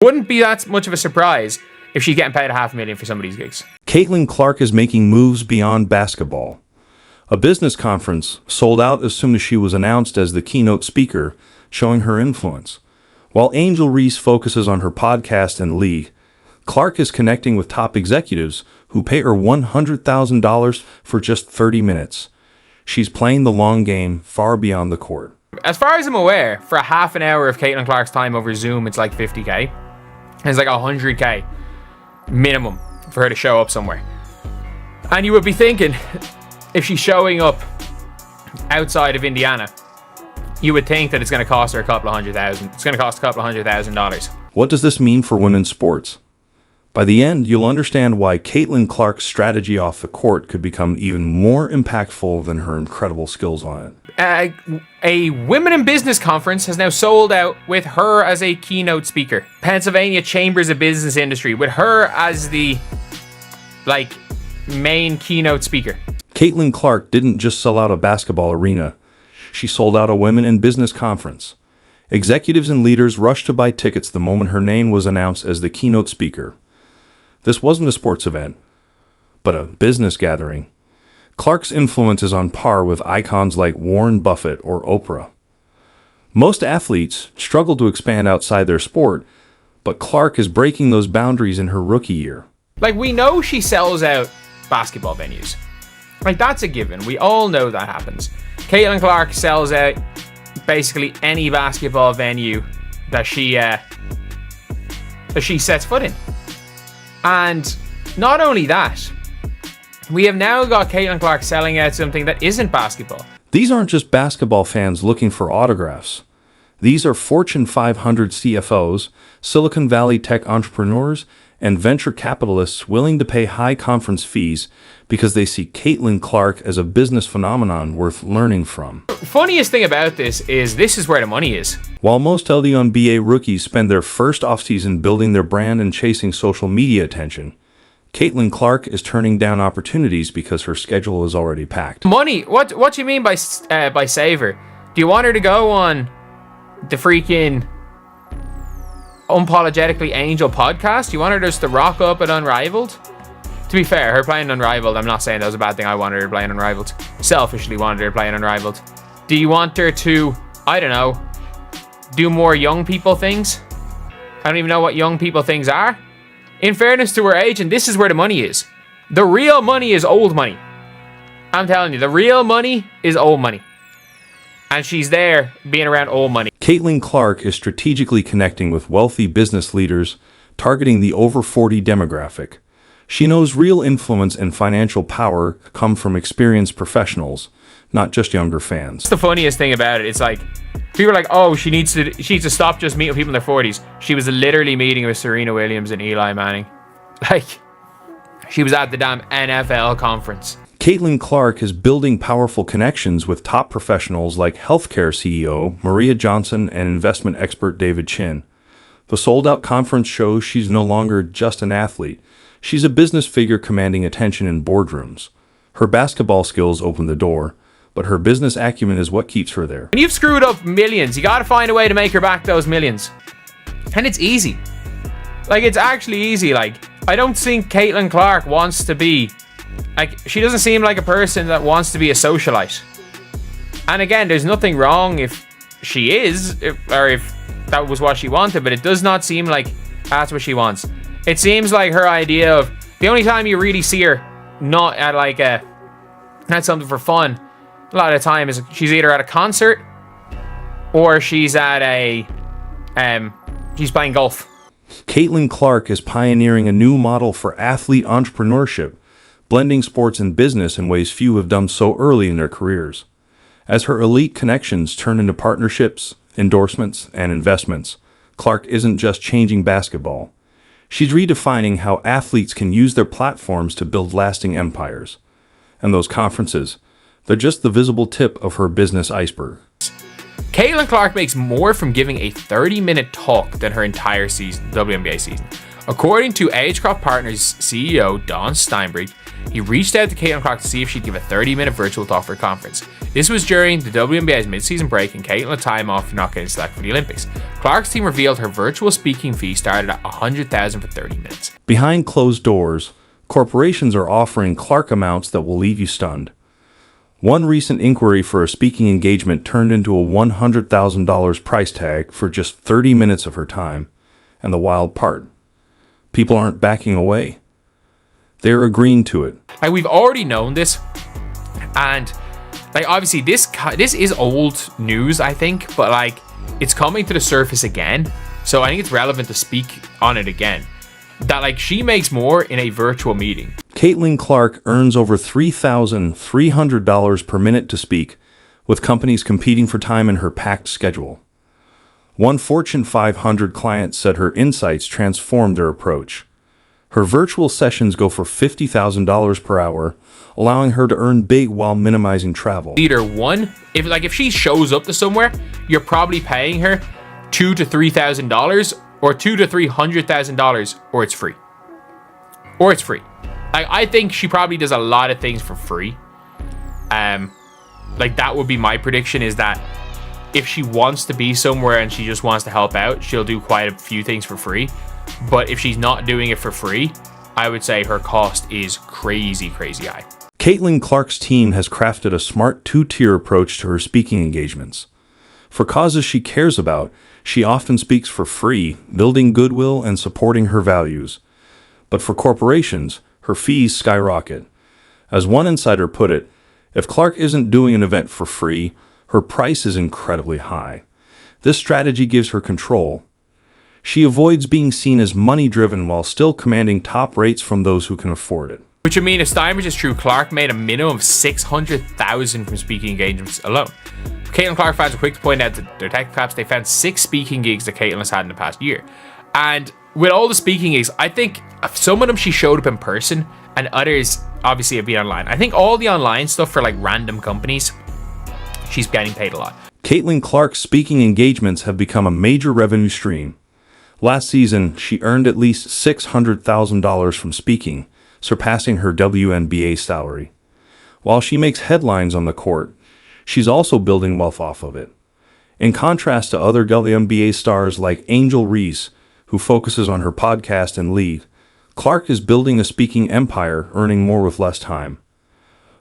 Wouldn't be that much of a surprise if she's getting paid $500,000 for some of these gigs. Caitlin Clark is making moves beyond basketball. A business conference sold out as soon as she was announced as the keynote speaker, showing her influence. While Angel Reese focuses on her podcast and league, Clark is connecting with top executives who pay her $100,000 for just 30 minutes. She's playing the long game far beyond the court. As far as I'm aware, for a half an hour of Caitlin Clark's time over Zoom, it's like $50,000. It's like $100,000 minimum for her to show up somewhere. And you would be thinking, if she's showing up outside of Indiana, you would think that it's going to cost her a couple of $100,000. It's going to cost a couple of $100,000. What does this mean for women's sports? By the end, you'll understand why Caitlin Clark's strategy off the court could become even more impactful than her incredible skills on it. A Women in Business conference has now sold out with her as a keynote speaker. Pennsylvania Chambers of Business Industry with her as the main keynote speaker. Caitlin Clark didn't just sell out a basketball arena. She sold out a Women in Business conference. Executives and leaders rushed to buy tickets the moment her name was announced as the keynote speaker. This wasn't a sports event, but a business gathering. Clark's influence is on par with icons like Warren Buffett or Oprah. Most athletes struggle to expand outside their sport, but Clark is breaking those boundaries in her rookie year. We know she sells out basketball venues. That's a given. We all know that happens. Caitlin Clark sells out basically any basketball venue that she sets foot in. And not only that, we have now got Caitlin Clark selling out something that isn't basketball. These aren't just basketball fans looking for autographs. These are Fortune 500 CFOs, Silicon Valley tech entrepreneurs, and venture capitalists willing to pay high conference fees because they see Caitlin Clark as a business phenomenon worth learning from. Funniest thing about this is where the money is. While most WNBA rookies spend their first offseason building their brand and chasing social media attention, Caitlin Clark is turning down opportunities because her schedule is already packed. Money? What do you mean by save her? Do you want her to go on the freaking Unapologetically Angel podcast? You want her just to rock up at Unrivaled? To be fair, her playing Unrivaled, I'm not saying that was a bad thing. I wanted her playing Unrivaled. Selfishly wanted her playing Unrivaled. Do you want her to, I don't know, do more young people things? I don't even know what young people things are. In fairness to her agent, this is where the money is. The real money is old money. I'm telling you, the real money is old money. And she's there being around old money. Caitlin Clark is strategically connecting with wealthy business leaders, targeting the over 40 demographic. She knows real influence and financial power come from experienced professionals, not just younger fans. That's the funniest thing about it. It's people are like, oh, she needs to stop just meeting people in their 40s. She was literally meeting with Serena Williams and Eli Manning. She was at the damn NFL conference. Caitlin Clark is building powerful connections with top professionals like healthcare CEO Maria Johnson and investment expert David Chin. The sold-out conference shows she's no longer just an athlete. She's a business figure commanding attention in boardrooms. Her basketball skills open the door, but her business acumen is what keeps her there. When you've screwed up millions, you gotta find a way to make her back those millions. And it's easy. It's actually easy. I don't think Caitlin Clark wants to be... she doesn't seem like a person that wants to be a socialite. And again, there's nothing wrong if she is, or if that was what she wanted, but it does not seem like that's what she wants. It seems like her idea of the only time you really see her not at at something for fun, a lot of the time is she's either at a concert or she's at she's playing golf. Caitlin Clark is pioneering a new model for athlete entrepreneurship, blending sports and business in ways few have done so early in their careers. As her elite connections turn into partnerships, endorsements, and investments, Clark isn't just changing basketball. She's redefining how athletes can use their platforms to build lasting empires. And those conferences, they're just the visible tip of her business iceberg. Caitlin Clark makes more from giving a 30-minute talk than her entire WNBA season. According to Agecroft Partners CEO Don Steinberg, he reached out to Caitlin Clark to see if she'd give a 30-minute virtual talk for a conference. This was during the WNBA's mid-season break and Caitlin had time off for not getting selected for the Olympics. Clark's team revealed her virtual speaking fee started at $100,000 for 30 minutes. Behind closed doors, corporations are offering Clark amounts that will leave you stunned. One recent inquiry for a speaking engagement turned into a $100,000 price tag for just 30 minutes of her time. And the wild part, people aren't backing away. They're agreeing to it. Like, we've already known this, and like, obviously this is old news, I think, but like, it's coming to the surface again. So I think it's relevant to speak on it again. That like, she makes more in a virtual meeting. Caitlin Clark earns over $3,300 per minute to speak, with companies competing for time in her packed schedule. One Fortune 500 client said her insights transformed their approach. Her virtual sessions go for $50,000 per hour, allowing her to earn big while minimizing travel. Either one, if she shows up to somewhere, you're probably paying her $2,000 to $3,000 or $200,000 to $300,000, or it's free. I think she probably does a lot of things for free. Like, that would be my prediction, is that if she wants to be somewhere and she just wants to help out, she'll do quite a few things for free. But if she's not doing it for free, I would say her cost is crazy high. Caitlin Clark's team has crafted a smart two-tier approach to her speaking engagements. For causes she cares about, she often speaks for free, building goodwill and supporting her values. But for corporations, her fees skyrocket. As one insider put it, if Clark isn't doing an event for free, her price is incredibly high. This strategy gives her control. She avoids being seen as money-driven while still commanding top rates from those who can afford it. Which would mean, if Steinbridge is true, Clark made a minimum of $600,000 from speaking engagements alone. Caitlin Clark fans are quick to point out that their tech caps, they found 6 speaking gigs that Caitlin has had in the past year. And with all the speaking gigs, I think some of them she showed up in person, and others obviously have been online. I think all the online stuff for like random companies, she's getting paid a lot. Caitlin Clark's speaking engagements have become a major revenue stream. Last season, she earned at least $600,000 from speaking, surpassing her WNBA salary. While she makes headlines on the court, she's also building wealth off of it. In contrast to other WNBA stars like Angel Reese, who focuses on her podcast and lead, Clark is building a speaking empire, earning more with less time.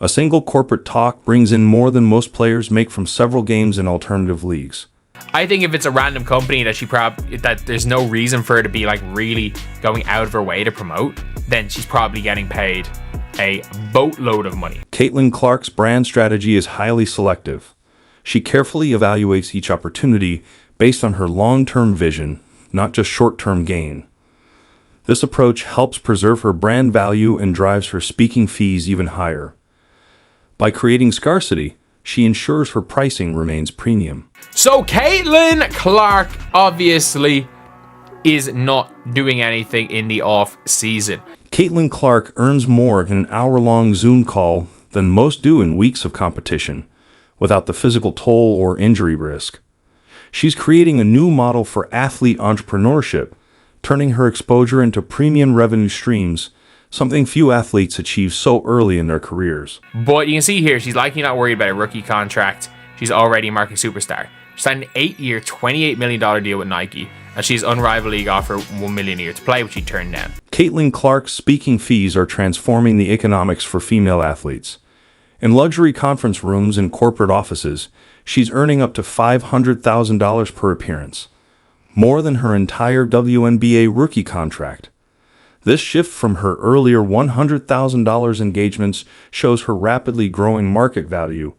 A single corporate talk brings in more than most players make from several games in alternative leagues. I think if it's a random company that there's no reason for her to be like really going out of her way to promote, then she's probably getting paid a boatload of money. Caitlin Clark's brand strategy is highly selective. She carefully evaluates each opportunity based on her long-term vision, not just short-term gain. This approach helps preserve her brand value and drives her speaking fees even higher. By creating scarcity, she ensures her pricing remains premium. So Caitlin Clark obviously is not doing anything in the off season. Caitlin Clark earns more in an hour-long Zoom call than most do in weeks of competition, without the physical toll or injury risk. She's creating a new model for athlete entrepreneurship, turning her exposure into premium revenue streams, something few athletes achieve so early in their careers. But you can see here, she's likely not worried about a rookie contract. She's already a market superstar. She signed an 8-year, $28 million deal with Nike, and she's Unrivaled League offer $1 million a year to play, which she turned down. Caitlin Clark's speaking fees are transforming the economics for female athletes. In luxury conference rooms and corporate offices, she's earning up to $500,000 per appearance, more than her entire WNBA rookie contract. This shift from her earlier $100,000 engagements shows her rapidly growing market value,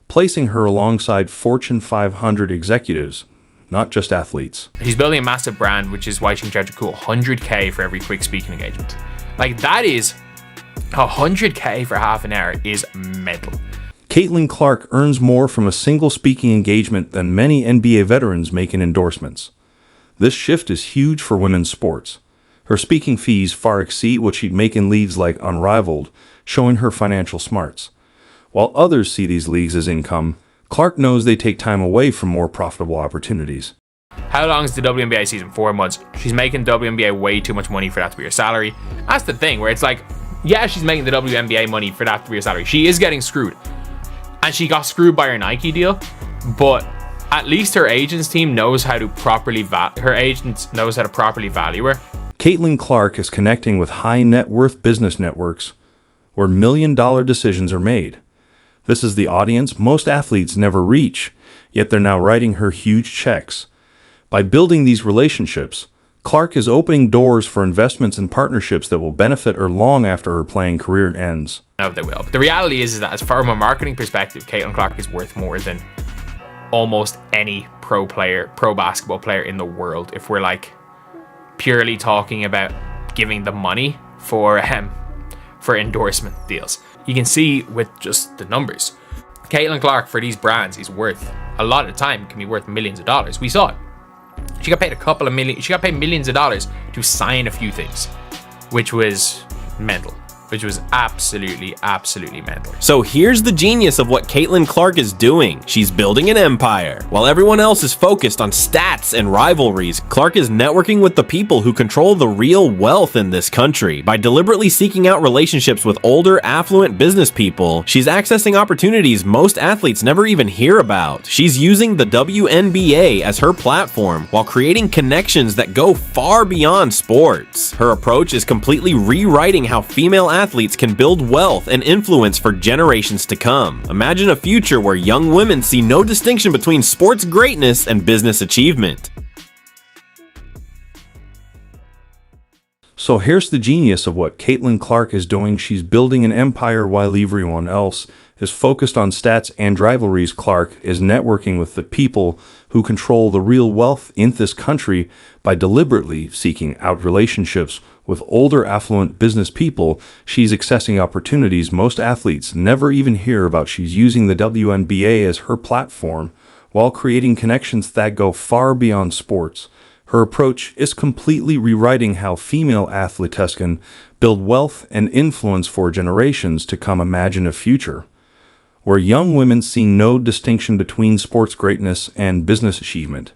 placing her alongside Fortune 500 executives, not just athletes. She's building a massive brand, which is why she can charge a cool $100K for every quick speaking engagement. Like, that is $100K for half an hour is mental. Caitlin Clark earns more from a single speaking engagement than many NBA veterans make in endorsements. This shift is huge for women's sports. Her speaking fees far exceed what she'd make in leagues like Unrivaled, showing her financial smarts. While others see these leagues as income, Clark knows they take time away from more profitable opportunities. How long is the WNBA season? 4 months. She's making WNBA way too much money for that to be her salary. That's the thing, where it's like, yeah, she's making the WNBA money for that to be her salary. She is getting screwed. and she got screwed by her Nike deal, but at least her agents team knows how to properly value her. Caitlin Clark is connecting with high net worth business networks where million-dollar decisions are made. This is the audience most athletes never reach, yet they're now writing her huge checks. By building these relationships, Clark is opening doors for investments and partnerships that will benefit her long after her playing career ends. No, they will. But the reality is that as far from a marketing perspective, Caitlin Clark is worth more than almost any pro basketball player in the world. If we're like purely talking about giving the money for endorsement deals, you can see with just the numbers, Caitlin Clark for these brands is worth a lot of the time can be worth millions of dollars. We saw it. She got paid she got paid millions of dollars to sign a few things, which was mental. Which was absolutely mental. So here's the genius of what Caitlin Clark is doing. She's building an empire. While everyone else is focused on stats and rivalries, Clark is networking with the people who control the real wealth in this country. By deliberately seeking out relationships with older, affluent business people, she's accessing opportunities most athletes never even hear about. She's using the WNBA as her platform while creating connections that go far beyond sports. Her approach is completely rewriting how female athletes can build wealth and influence for generations to come. Imagine a future where young women see no distinction between sports greatness and business achievement. So here's the genius of what Caitlin Clark is doing. She's building an empire while everyone else is focused on stats and rivalries. Clark is networking with the people who control the real wealth in this country by deliberately seeking out relationships with older, affluent business people. She's accessing opportunities most athletes never even hear about. She's using the WNBA as her platform while creating connections that go far beyond sports. Her approach is completely rewriting how female athletes can build wealth and influence for generations to come. Imagine a future where young women see no distinction between sports greatness and business achievement.